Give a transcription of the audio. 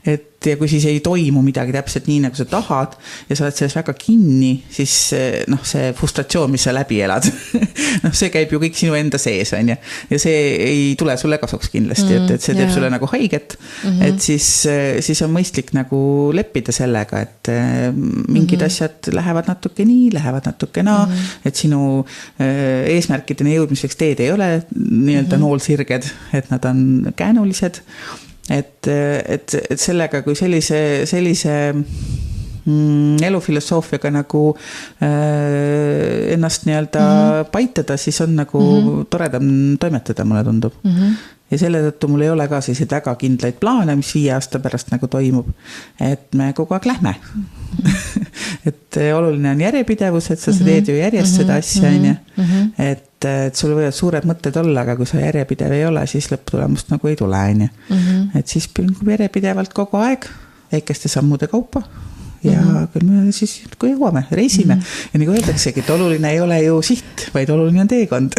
et ja kui siis ei toimu midagi täpselt nii, nagu sa tahad ja sa oled selles väga kinni, siis see frustratsioon, mis sa läbi elad, see käib ju kõik sinu enda sees, on ja see ei tule sulle kasuks kindlasti, et see teeb sulle nagu haiget, et siis on mõistlik nagu leppida sellega, et mingid asjad lähevad natuke nii, lähevad natuke naa, et sinu eesmärkideni jõudmiseks teed ei ole nii-öelda noolsirged, et nad on käänulised. Et sellega kui sellise elufilosoofiaga nagu ennast nii-öelda paitada, siis on nagu toredam toimetada, mulle tundub. Ja selle tõttu mul ei ole ka selliseid väga kindlaid plaane, mis 5 aasta pärast nagu toimub, et me kogu aeg lähme. Et oluline on järjepidevus, et sa teed ju järjest seda asja, et sul võivad suured mõtted olla, aga kui sa järjepidev ei ole, siis lõpptulemust nagu ei tule. Et siis järjepidevalt kogu aeg väikeste sammude kaupa ja küll me siis kui jõuame, reisime. Ja nagu öeldaksegi, et oluline ei ole ju siht, vaid oluline on teekond.